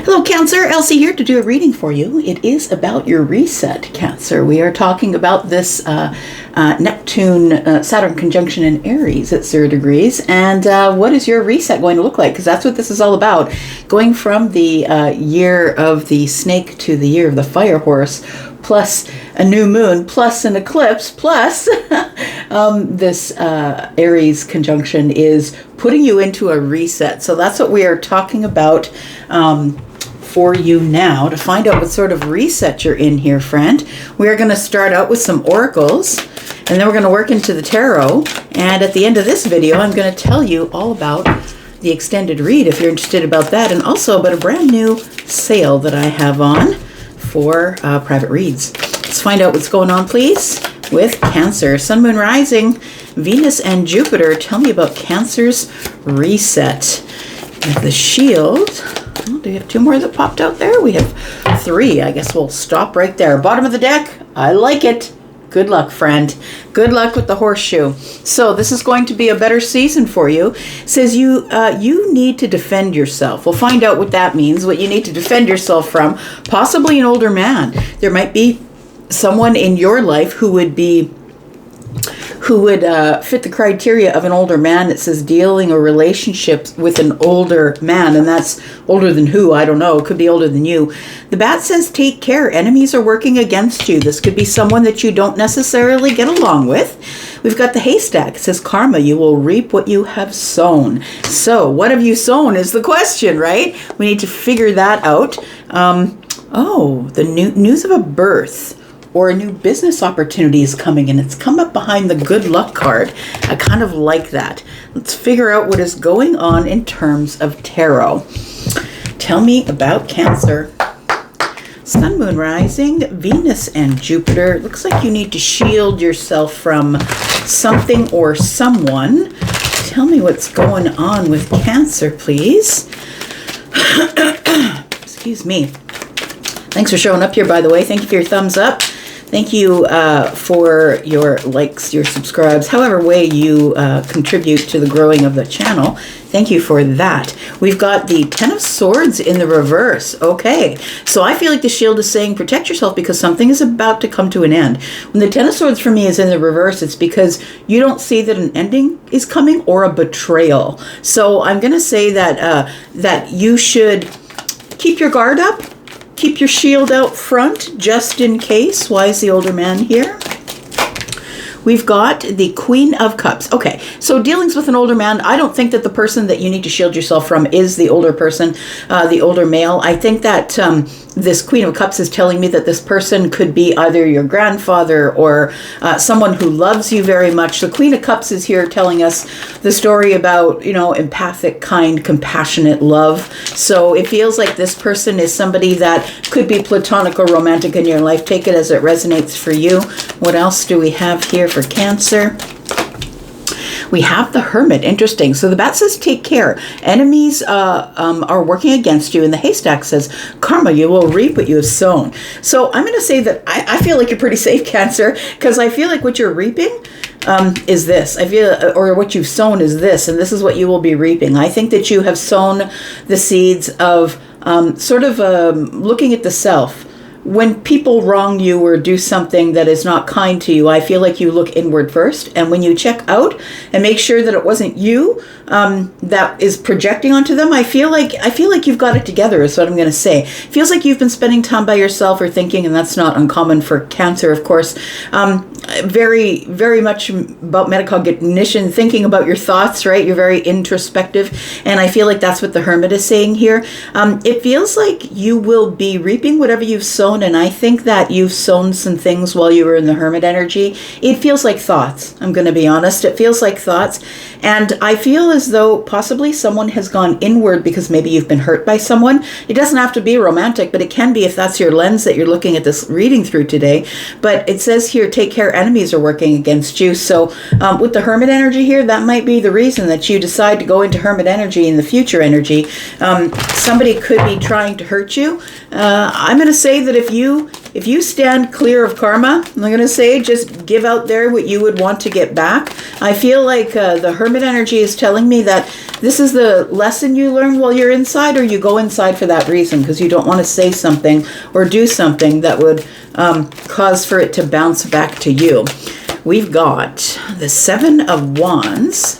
Hello, Cancer. Elsie here to do a reading for you. It is about your reset, Cancer. We are talking about this Neptune-Saturn conjunction in Aries at 0 degrees. And what is your reset going to look like? Because that's what this is all about. Going from the year of the snake to the year of the fire horse, plus a new moon, plus an eclipse, plus this Aries conjunction is putting you into a reset. So that's what we are talking about for you now. To find out what sort of reset you're in here, friend, we are going to start out with some oracles, and then we're going to work into the tarot. And at the end of this video, I'm going to tell you all about the extended read if you're interested about that, and also about a brand new sale that I have on for private reads. Let's find out what's going on, please, with Cancer. Sun, Moon, Rising, Venus, and Jupiter. Tell me about Cancer's reset. We have the Shield. Oh, do we have two more that popped out there? We have three. I guess we'll stop right there. Bottom of the deck. I like it. Good luck, friend. Good luck with the horseshoe. So this is going to be a better season for you. It says you need to defend yourself. We'll find out what that means, what you need to defend yourself from. Possibly an older man. There might be someone in your life who would fit the criteria of an older man. It says dealing or relationships with an older man, and that's older than who? I don't know. It could be older than you. The bat says take care. Enemies are working against you. This could be someone that you don't necessarily get along with. We've got the haystack. It says karma. You will reap what you have sown. So what have you sown is the question, right? We need to figure that out. The news of a birth or a new business opportunity is coming, and it's come up behind the good luck card. I kind of like that. Let's figure out what is going on in terms of tarot. Tell me about Cancer. Sun, Moon, Rising, Venus, and Jupiter. Looks like you need to shield yourself from something or someone. Tell me what's going on with Cancer, please. Excuse me. Thanks for showing up here, by the way. Thank you for your thumbs up. Thank you for your likes, your subscribes, however way you contribute to the growing of the channel. Thank you for that. We've got the Ten of Swords in the reverse. Okay, so I feel like the shield is saying protect yourself because something is about to come to an end. When the Ten of Swords for me is in the reverse, it's because you don't see that an ending is coming or a betrayal. So I'm going to say that that you should keep your guard up. Keep your shield out front, just in case. Why is the older man here? We've got the Queen of Cups. Okay, so dealings with an older man, I don't think that the person that you need to shield yourself from is the older person, the older male. I think that this Queen of Cups is telling me that this person could be either your grandfather or someone who loves you very much. The Queen of Cups is here telling us the story about, empathic, kind, compassionate love. So it feels like this person is somebody that could be platonic or romantic in your life. Take it as it resonates for you. What else do we have here for Cancer? We have the Hermit. Interesting. So the bat says take care. Enemies are working against you. And the haystack says karma. You will reap what you have sown. So I'm going to say that I feel like you're pretty safe, Cancer, because I feel like what you're reaping is this. Or what you've sown is this. And this is what you will be reaping. I think that you have sown the seeds of looking at the self. When people wrong you or do something that is not kind to you, I feel like you look inward first. And when you check out and make sure that it wasn't you that is projecting onto them, I feel like you've got it together is what I'm going to say. It feels like you've been spending time by yourself or thinking, and that's not uncommon for Cancer, of course. Very, very much about metacognition, thinking about your thoughts, right? You're very introspective. And I feel like that's what the Hermit is saying here. It feels like you will be reaping whatever you've sown. And I think that you've sown some things while you were in the Hermit energy. It feels like thoughts. I'm going to be honest. It feels like thoughts. And I feel as though possibly someone has gone inward because maybe you've been hurt by someone. It doesn't have to be romantic, but it can be if that's your lens that you're looking at this reading through today. But it says here, take care, enemies are working against you. So with the Hermit energy here, that might be the reason that you decide to go into Hermit energy in the future energy. Somebody could be trying to hurt you. I'm going to say that if you if you stand clear of karma, I'm going to say just give out there what you would want to get back. I feel like the Hermit energy is telling me that this is the lesson you learn while you're inside, or you go inside for that reason because you don't want to say something or do something that would cause for it to bounce back to you. We've got the Seven of Wands.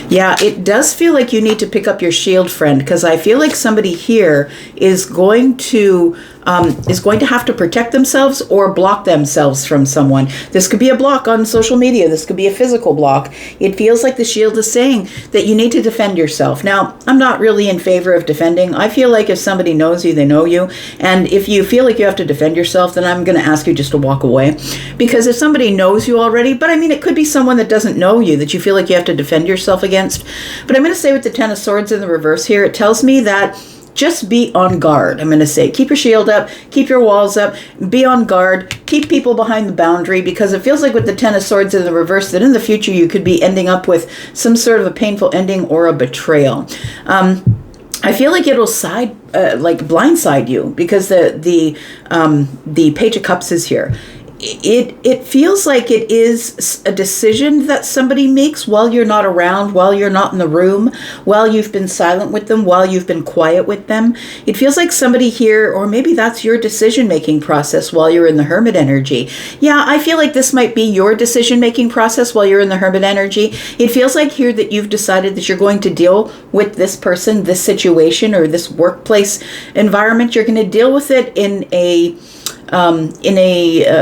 Yeah, it does feel like you need to pick up your shield, friend, because I feel like somebody here is going to have to protect themselves or block themselves from someone. This could be a block on social media. This could be a physical block. It feels like the shield is saying that you need to defend yourself. Now, I'm not really in favor of defending. I feel like if somebody knows you, they know you. And if you feel like you have to defend yourself, then I'm going to ask you just to walk away. Because if somebody knows you already, but I mean, it could be someone that doesn't know you that you feel like you have to defend yourself against. But I'm going to say with the Ten of Swords in the reverse here, it tells me that just be on guard. I'm going to say keep your shield up, keep your walls up, be on guard, keep people behind the boundary, because it feels like with the Ten of Swords in the reverse that in the future you could be ending up with some sort of a painful ending or a betrayal. I feel like it'll blindside you because the Page of Cups is here. It feels like it is a decision that somebody makes while you're not around, while you're not in the room, while you've been silent with them, while you've been quiet with them. It feels like somebody here, or maybe that's your decision-making process while you're in the Hermit energy. Yeah, I feel like this might be your decision-making process while you're in the Hermit energy. It feels like here that you've decided that you're going to deal with this person, this situation, or this workplace environment. You're going to deal with it in a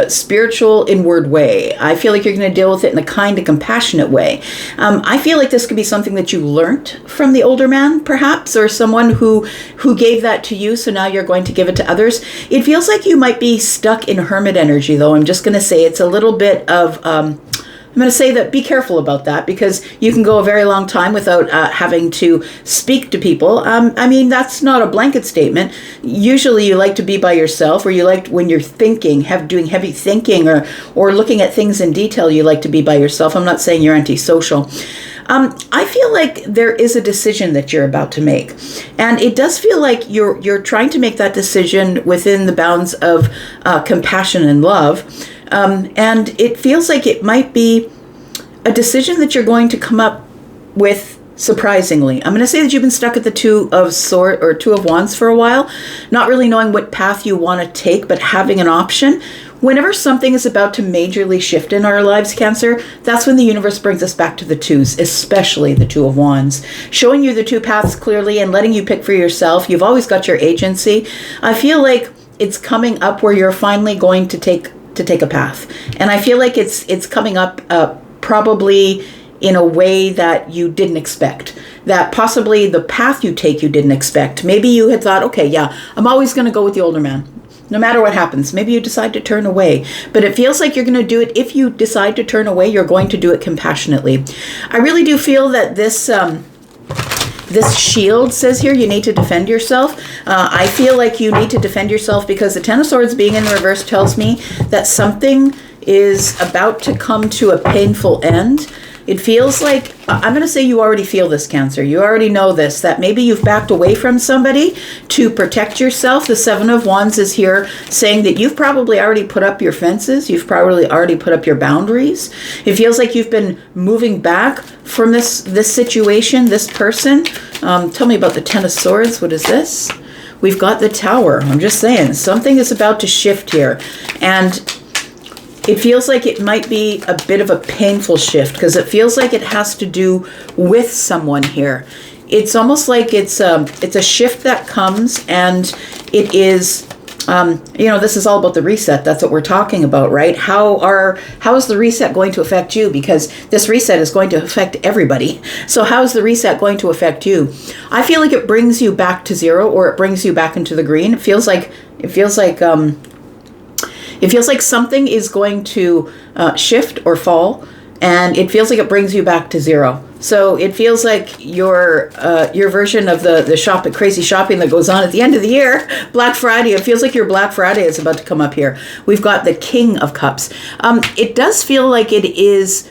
spiritual, inward way. I feel like you're going to deal with it in a kind and compassionate way. I feel like this could be something that you learned from the older man, perhaps, or someone who gave that to you, so now you're going to give it to others. It feels like you might be stuck in Hermit energy, though. I'm just going to say it's a little bit of... I'm going to say that be careful about that, because you can go a very long time without having to speak to people. I mean, that's not a blanket statement. Usually you like to be by yourself, or you like when you're thinking, doing heavy thinking or looking at things in detail, you like to be by yourself. I'm not saying you're antisocial. I feel like there is a decision that you're about to make. And it does feel like you're trying to make that decision within the bounds of compassion and love. And it feels like it might be a decision that you're going to come up with surprisingly. I'm going to say that you've been stuck at the Two of Wands for a while, not really knowing what path you want to take, but having an option. Whenever something is about to majorly shift in our lives, Cancer, that's when the universe brings us back to the twos, especially the Two of Wands, showing you the two paths clearly and letting you pick for yourself. You've always got your agency. I feel like it's coming up where you're finally going to take a path. And I feel like it's coming up probably in a way that you didn't expect. That possibly the path you take you didn't expect. Maybe you had thought, okay, yeah, I'm always going to go with the older man, no matter what happens. Maybe you decide to turn away. But it feels like you're going to do it. If you decide to turn away, you're going to do it compassionately. I really do feel that this shield says here you need to defend yourself. I feel like you need to defend yourself because the Ten of Swords being in the reverse tells me that something is about to come to a painful end. It feels like, I'm going to say you already feel this, Cancer. You already know this, that maybe you've backed away from somebody to protect yourself. The Seven of Wands is here saying that you've probably already put up your fences. You've probably already put up your boundaries. It feels like you've been moving back from this situation, this person. Tell me about the Ten of Swords. What is this? We've got the Tower. I'm just saying, something is about to shift here. And it feels like it might be a bit of a painful shift because it feels like it has to do with someone here. It's almost like it's a shift that comes, and it is, this is all about the reset. That's what we're talking about, right? How is the reset going to affect you? Because this reset is going to affect everybody. So how is the reset going to affect you? I feel like it brings you back to zero, or it brings you back into the green. It feels like something is going to shift or fall, and it feels like it brings you back to zero. So it feels like your version of the crazy shopping that goes on at the end of the year, Black Friday. It feels like your Black Friday is about to come up here. We've got the King of Cups. It does feel like it is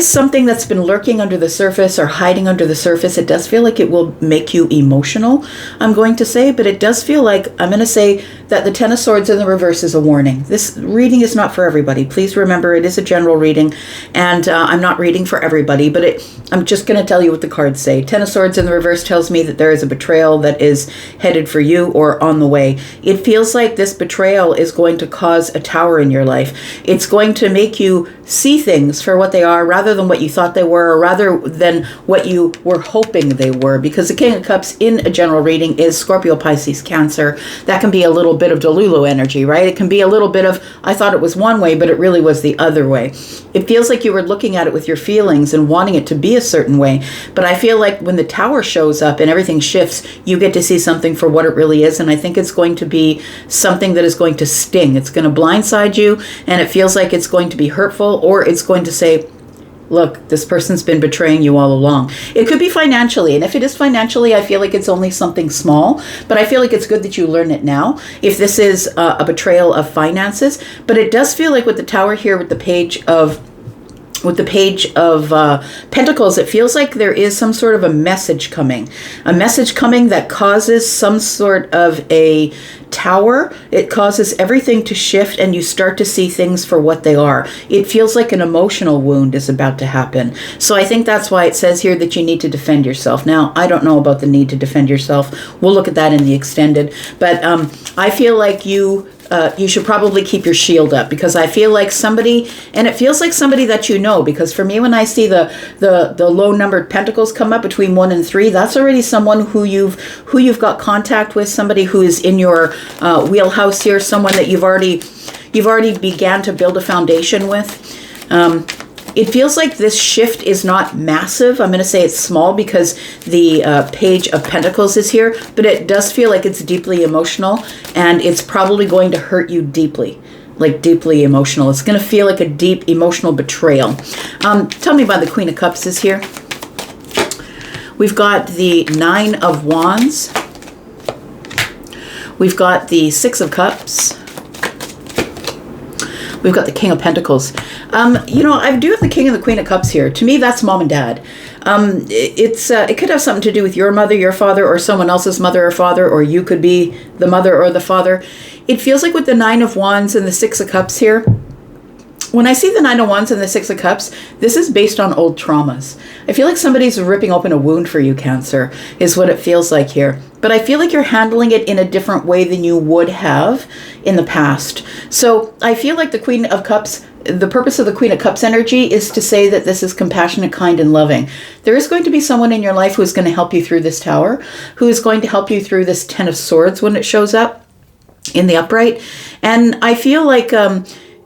something that's been lurking under the surface or hiding under the surface. It does feel like it will make you emotional, I'm going to say, but it does feel like, I'm going to say, that the Ten of Swords in the reverse is a warning. This reading is not for everybody. Please remember, it is a general reading, and I'm not reading for everybody, but I'm just going to tell you what the cards say. Ten of Swords in the reverse tells me that there is a betrayal that is headed for you or on the way. It feels like this betrayal is going to cause a tower in your life. It's going to make you see things for what they are rather than what you thought they were, or rather than what you were hoping they were, because the King of Cups in a general reading is Scorpio, Pisces, Cancer. That can be a little bit of Delulu energy, right? It can be a little bit of, I thought it was one way, but it really was the other way. It feels like you were looking at it with your feelings and wanting it to be a certain way. But I feel like when the tower shows up and everything shifts, you get to see something for what it really is. And I think it's going to be something that is going to sting. It's going to blindside you, and it feels like it's going to be hurtful, or it's going to say, look, this person's been betraying you all along. It could be financially. And if it is financially, I feel like it's only something small. But I feel like it's good that you learn it now, if this is a betrayal of finances. But it does feel like with the tower here, with the page of Pentacles, it feels like there is some sort of a message coming that causes some sort of a tower. It causes everything to shift, and you start to see things for what they are. It feels like an emotional wound is about to happen. So I think that's why it says here that you need to defend yourself. Now, I don't know about the need to defend yourself. We'll look at that in the extended. But I feel like you should probably keep your shield up, because I feel like somebody, and it feels like somebody that you know, because for me, when I see the low numbered pentacles come up between 1 and 3, that's already someone who you've got contact with, somebody who is in your wheelhouse here, someone that you've already began to build a foundation with. It feels like this shift is not massive. I'm going to say it's small because the Page of Pentacles is here, but it does feel like it's deeply emotional, and it's probably going to hurt you deeply, like deeply emotional. It's going to feel like a deep emotional betrayal. Tell me why the Queen of Cups is here. We've got the 9 of Wands. We've got the 6 of Cups. We've got the King of Pentacles. I do have the King and the Queen of Cups here. To me, that's mom and dad. It could have something to do with your mother, your father, or someone else's mother or father, or you could be the mother or the father. It feels like with the 9 of Wands and the 6 of Cups here, when I see the 9 of Wands and the 6 of Cups, this is based on old traumas. I feel like somebody's ripping open a wound for you, Cancer, is what it feels like here. But I feel like you're handling it in a different way than you would have in the past. So I feel like the Queen of Cups, the purpose of the Queen of Cups energy is to say that this is compassionate, kind, and loving. There is going to be someone in your life who is going to help you through this tower, who is going to help you through this 10 of Swords when it shows up in the upright. And I feel like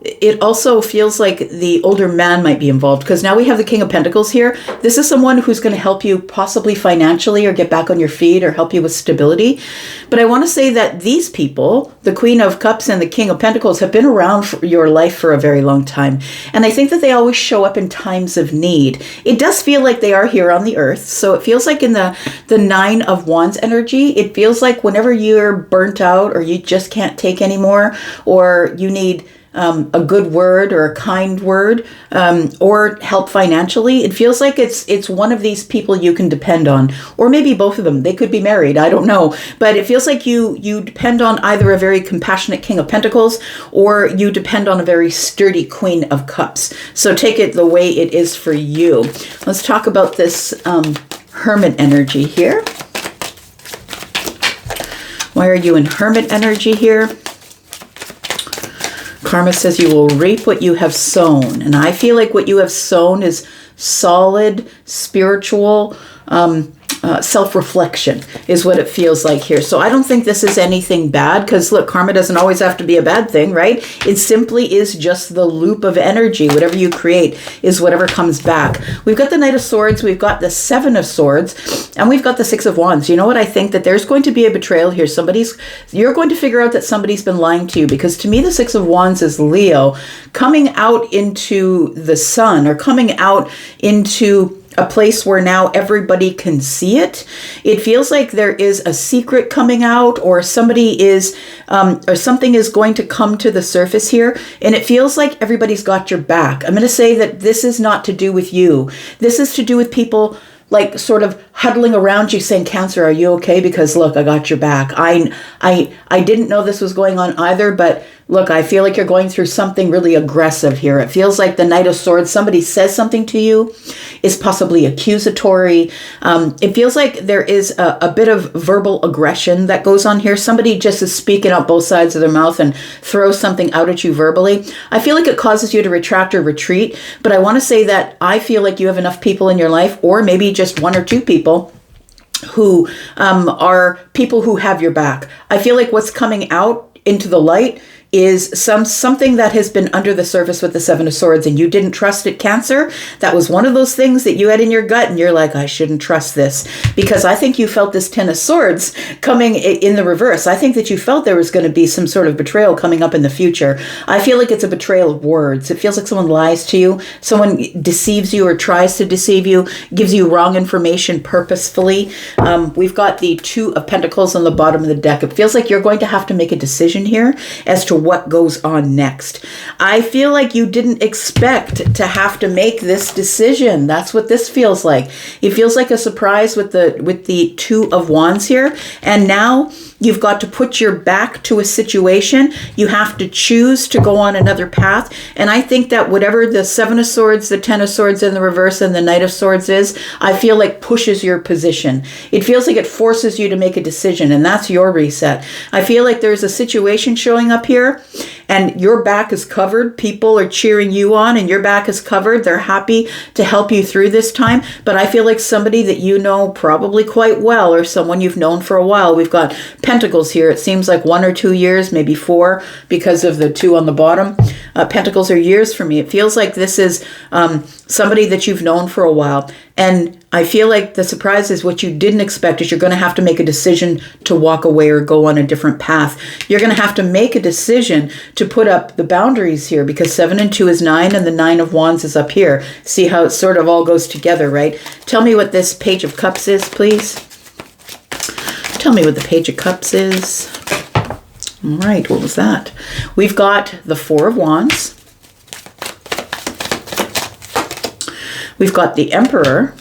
it also feels like the older man might be involved, because now we have the King of Pentacles here. This is someone who's going to help you possibly financially, or get back on your feet, or help you with stability. But I want to say that these people, the Queen of Cups and the King of Pentacles, have been around for your life for a very long time. And I think that they always show up in times of need. It does feel like they are here on the earth. So it feels like in the 9 of Wands energy, it feels like whenever you're burnt out, or you just can't take anymore, or you need a good word or a kind word, or help financially, it feels like it's one of these people you can depend on, or maybe both of them. They could be married, I don't know, but it feels like you depend on either a very compassionate King of Pentacles, or you depend on a very sturdy Queen of Cups. So take it the way it is for you. Let's talk about this Hermit energy here. Why are you in Hermit energy here? Karma says you will reap what you have sown. And I feel like what you have sown is solid, spiritual, self-reflection is what it feels like here. So I don't think this is anything bad, because look, karma doesn't always have to be a bad thing, right? It simply is just the loop of energy. Whatever you create is whatever comes back. We've got the Knight of Swords, we've got the 7 of Swords, and we've got the 6 of Wands. You know what? I think that there's going to be a betrayal here. You're going to figure out that somebody's been lying to you, because to me, the 6 of Wands is Leo coming out into the sun, or coming out into a place where now everybody can see it. It feels like there is a secret coming out, or somebody is, or something is going to come to the surface here. And it feels like everybody's got your back. I'm going to say that this is not to do with you. This is to do with people like sort of huddling around you saying, Cancer, are you okay? Because look, I got your back. I didn't know this was going on either, but look, I feel like you're going through something really aggressive here. It feels like the Knight of Swords, somebody says something to you, is possibly accusatory. It feels like there is a bit of verbal aggression that goes on here. Somebody just is speaking out both sides of their mouth and throws something out at you verbally. I feel like it causes you to retract or retreat, but I want to say that I feel like you have enough people in your life, or maybe just one or two people, who are people who have your back. I feel like what's coming out into the light is something that has been under the surface with the Seven of Swords, and you didn't trust it, Cancer. That was one of those things that you had in your gut, and you're like, I shouldn't trust this, because I think you felt this Ten of Swords coming in the reverse. I think that you felt there was going to be some sort of betrayal coming up in the future. I feel like it's a betrayal of words. It feels like someone lies to you, someone deceives you or tries to deceive you, gives you wrong information purposefully. We've got the Two of Pentacles on the bottom of the deck. It feels like you're going to have to make a decision here as to what goes on next. I feel like you didn't expect to have to make this decision. That's what this feels like. It feels like a surprise with the Two of Wands here. And now you've got to put your back to a situation. You have to choose to go on another path. And I think that whatever the Seven of Swords, the Ten of Swords in the reverse, and the Knight of Swords is, I feel like pushes your position. It feels like it forces you to make a decision, and that's your reset. I feel like there's a situation showing up here, and your back is covered. People are cheering you on, and your back is covered. They're happy to help you through this time. But I feel like somebody that you know probably quite well, or someone you've known for a while. We've got Pentacles here. It seems like 1 or 2 years, maybe 4, because of the 2 on the bottom. Pentacles are years for me. It feels like this is somebody that you've known for a while. And I feel like the surprise is what you didn't expect is you're going to have to make a decision to walk away or go on a different path. You're going to have to make a decision to put up the boundaries here, because 7 and 2 is 9, and the 9 of Wands is up here. See how it sort of all goes together, right? Tell me what this Page of Cups is, please. Tell me what the Page of Cups is. All right, what was that? We've got the 4 of Wands. We've got the Emperor.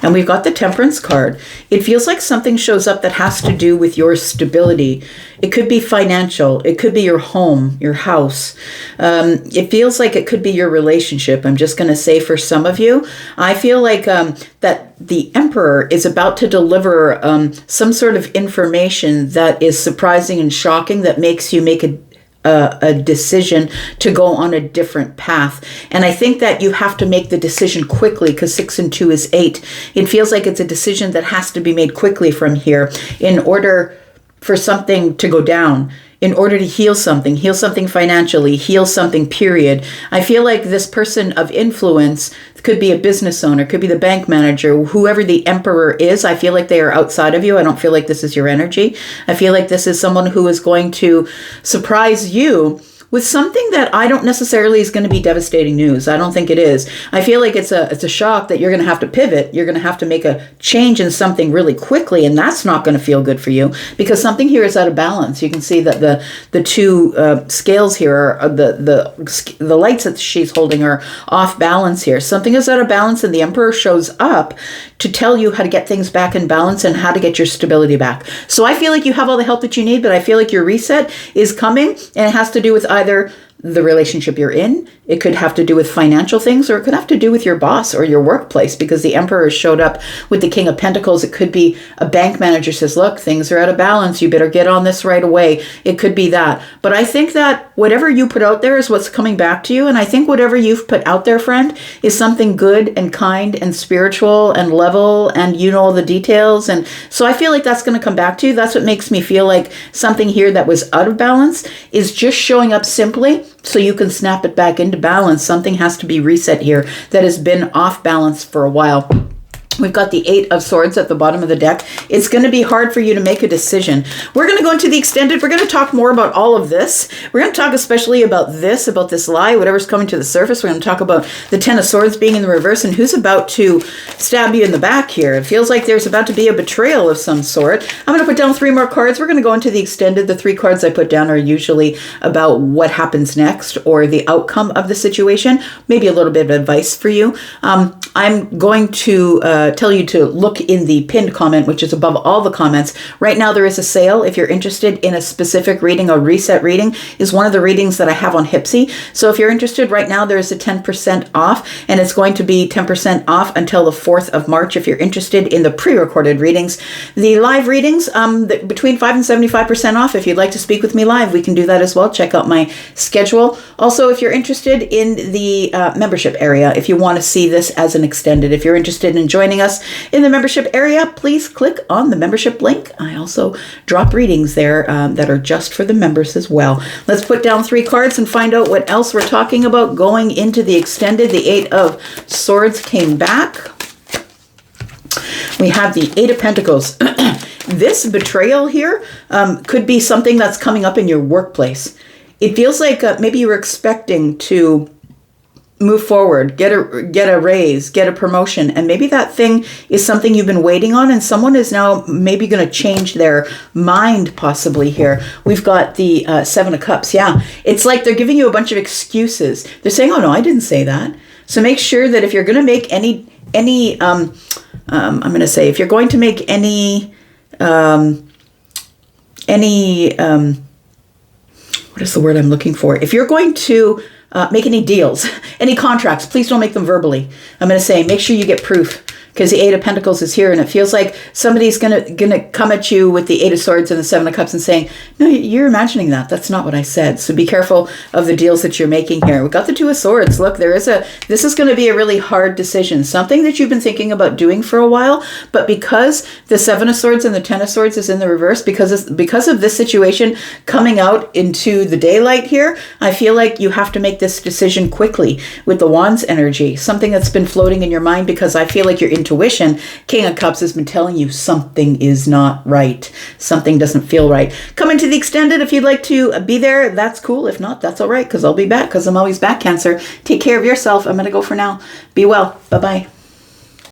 And we've got the Temperance card. It feels like something shows up that has to do with your stability. It could be financial. It could be your home, your house. It feels like it could be your relationship. I'm just going to say for some of you, I feel like that the Emperor is about to deliver some sort of information that is surprising and shocking, that makes you make a decision to go on a different path. And I think that you have to make the decision quickly, because 6 and 2 is 8. It feels like it's a decision that has to be made quickly from here in order for something to go down, in order to heal something financially, heal something, period. I feel like this person of influence could be a business owner, could be the bank manager, whoever the Emperor is. I feel like they are outside of you. I don't feel like this is your energy. I feel like this is someone who is going to surprise you with something that I don't necessarily is going to be devastating news. I don't think it is. I feel like it's a shock that you're going to have to pivot. You're going to have to make a change in something really quickly, and that's not going to feel good for you, because something here is out of balance. You can see that the two scales here are the lights that she's holding are off balance here. Something is out of balance, and the Emperor shows up to tell you how to get things back in balance and how to get your stability back. So I feel like you have all the help that you need, but I feel like your reset is coming, and it has to do with either the relationship you're in. It could have to do with financial things, or it could have to do with your boss or your workplace, because the Emperor showed up with the King of Pentacles. It could be a bank manager says, look, things are out of balance. You better get on this right away. It could be that. But I think that whatever you put out there is what's coming back to you. And I think whatever you've put out there, friend, is something good and kind and spiritual and level, and you know all the details. And so I feel like that's going to come back to you. That's what makes me feel like something here that was out of balance is just showing up simply so you can snap it back into balance. Something has to be reset here that has been off balance for a while. We've got the 8 of Swords at the bottom of the deck. It's going to be hard for you to make a decision. We're going to go into the extended. We're going to talk more about all of this. We're going to talk especially about this lie, whatever's coming to the surface. We're going to talk about the 10 of Swords being in the reverse and who's about to stab you in the back here. It feels like there's about to be a betrayal of some sort. I'm going to put down 3 more cards. We're going to go into the extended. The 3 cards I put down are usually about what happens next or the outcome of the situation. Maybe a little bit of advice for you. I'm going to tell you to look in the pinned comment, which is above all the comments. Right now there is a sale. If you're interested in a specific reading, a reset reading is one of the readings that I have on Hypsee. So if you're interested right now, there is a 10% off, and it's going to be 10% off until the 4th of March if you're interested in the pre-recorded readings. The live readings, between 5 and 75% off. If you'd like to speak with me live, we can do that as well. Check out my schedule. Also, if you're interested in the membership area, if you want to see this as an extended, if you're interested in joining us in the membership area, please click on the membership link. I also drop readings there that are just for the members as well. Let's put down 3 cards and find out what else we're talking about going into the extended. The 8 of Swords came back. We have the 8 of Pentacles. This betrayal here could be something that's coming up in your workplace. It feels like maybe you were expecting to move forward, get a raise, get a promotion, and maybe that thing is something you've been waiting on, and someone is now maybe going to change their mind possibly here. We've got the 7 of Cups. Yeah, it's like they're giving you a bunch of excuses. They're saying, oh no, I didn't say that. So make sure that if you're going to make any I'm going to say, if you're going to make any what is the word I'm looking for? If you're going to make any deals, any contracts, please don't make them verbally. I'm going to say, make sure you get proof, because the 8 of Pentacles is here, and it feels like somebody's gonna come at you with the 8 of Swords and the 7 of Cups and saying, no, you're imagining that. That's not what I said. So be careful of the deals that you're making here. We've got the 2 of Swords. Look, this is going to be a really hard decision, something that you've been thinking about doing for a while, but because the 7 of Swords and the 10 of Swords is in the reverse, because of this situation coming out into the daylight here, I feel like you have to make this decision quickly with the Wands energy, something that's been floating in your mind, because I feel like your intuition, King of Cups, has been telling you something is not right. Something doesn't feel right. Come into the extended if you'd like to be there. That's cool. If not, that's all right, because I'll be back, because I'm always back, Cancer. Take care of yourself. I'm going to go for now. Be well. Bye-bye.